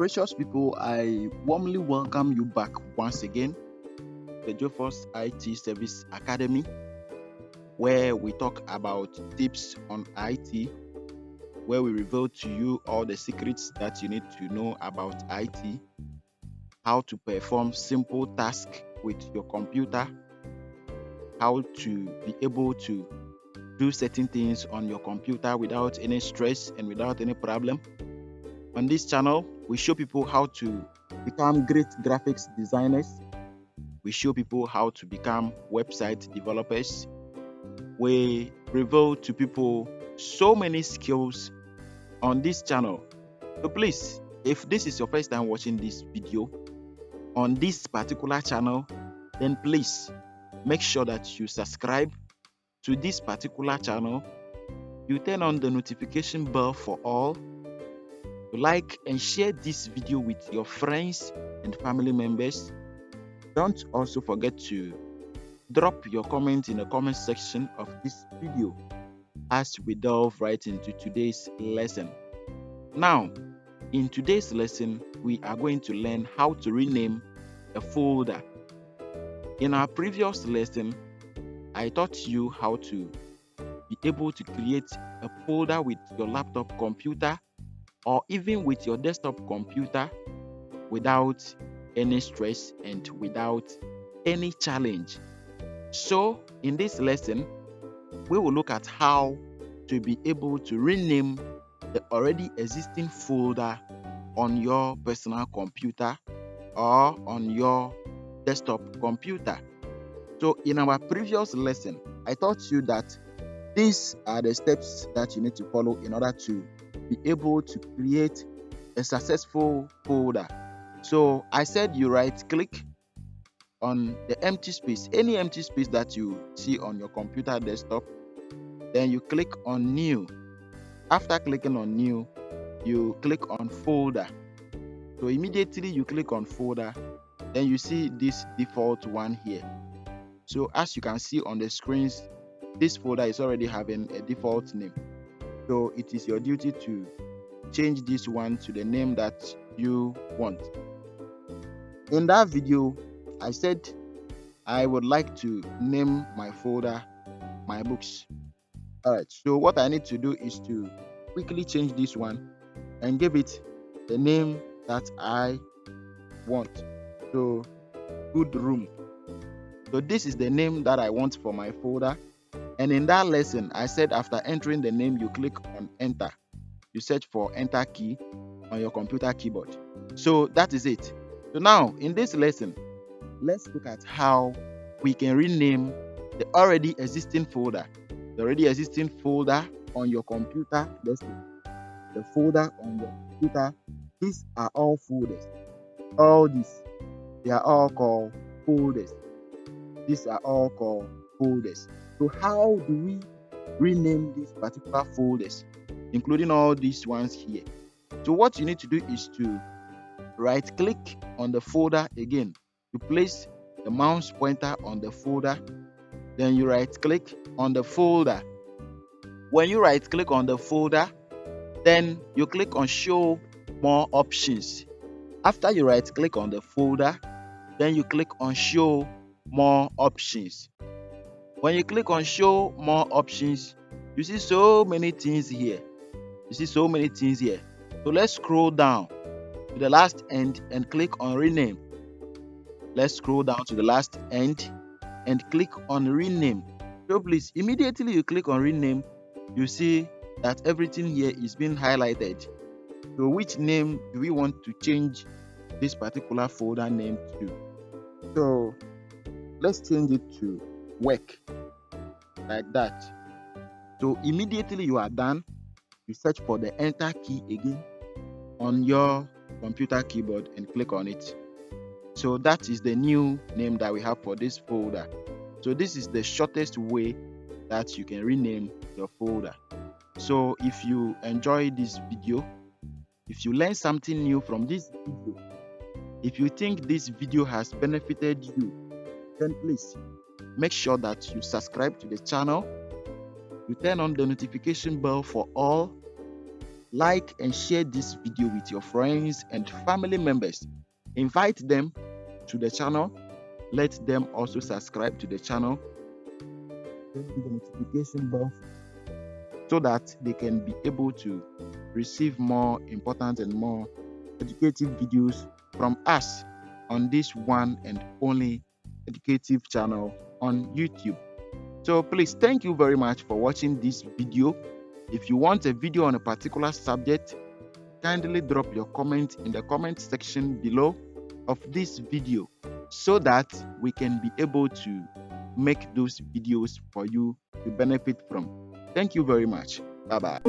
Precious people, I warmly welcome you back once again to the Jofos IT Service Academy, where we talk about tips on IT, where we reveal to you all the secrets that you need to know about IT, how to perform simple tasks with your computer, how to be able to do certain things on your computer without any stress and without any problem. On this channel, we show people how to become great graphics designers. We show people how to become website developers. We reveal to people so many skills on this channel. So please, if this is your first time watching this video on this particular channel, then please make sure that you subscribe to this particular channel. You turn on the notification bell for all. You like and share this video with your friends and family members. Don't also forget to drop your comment in the comment section of this video as we delve right into today's lesson. Now, in today's lesson, we are going to learn how to rename a folder. In our previous lesson, I taught you how to be able to create a folder with your laptop computer or even with your desktop computer without any stress and without any challenge. So in this lesson, we will look at how to be able to rename the already existing folder on your personal computer or on your desktop computer. So in our previous lesson, I taught you that these are the steps that you need to follow in order to be able to create a successful folder. So I said you right click on the empty space, any empty space that you see on your computer desktop, then you click on new. After clicking on new, you click on folder. So immediately you click on folder, then you see this default one here. So as you can see on the screens, this folder is already having a default name. So it is your duty to change this one to the name that you want. In that video, I said I would like to name my folder my books. Alright, so what I need to do is to quickly change this one and give it the name that I want. So good room. So this is the name that I want for my folder. And in that lesson, I said after entering the name, you click on enter. You search for enter key on your computer keyboard. So that is it. So now in this lesson, let's look at how we can rename the already existing folder. The already existing folder on your computer, the folder on your computer, these are all folders. All these, they are all called folders. These are all called folders. So how do we rename these particular folders, including all these ones here? So what you need to do is to right click on the folder again. You place the mouse pointer on the folder, then you right click on the folder. When you right click on the folder, then you click on show more options. After you right click on the folder, then you click on show more options. When you click on show more options, you see so many things here. So let's scroll down to the last end and click on rename. Let's scroll down to the last end and click on rename. So please, immediately you click on rename, you see that everything here is being highlighted. So which name do we want to change this particular folder name to? So let's change it to work, like that. So immediately you are done, you search for the enter key again on your computer keyboard and click on it. So that is the new name that we have for this folder. So this is the shortest way that you can rename your folder. So if you enjoy this video, if you learn something new from this video, if you think this video has benefited you, then please make sure that you subscribe to the channel, you turn on the notification bell for all, like and share this video with your friends and family members. Invite them to the channel. Let them also subscribe to the channel. Ring the notification bell so that they can be able to receive more important and more educative videos from us on this one and only educative channel on YouTube. So please, thank you very much for watching this video. If you want a video on a particular subject, kindly drop your comment in the comment section below of this video so that we can be able to make those videos for you to benefit from. Thank you very much. Bye bye.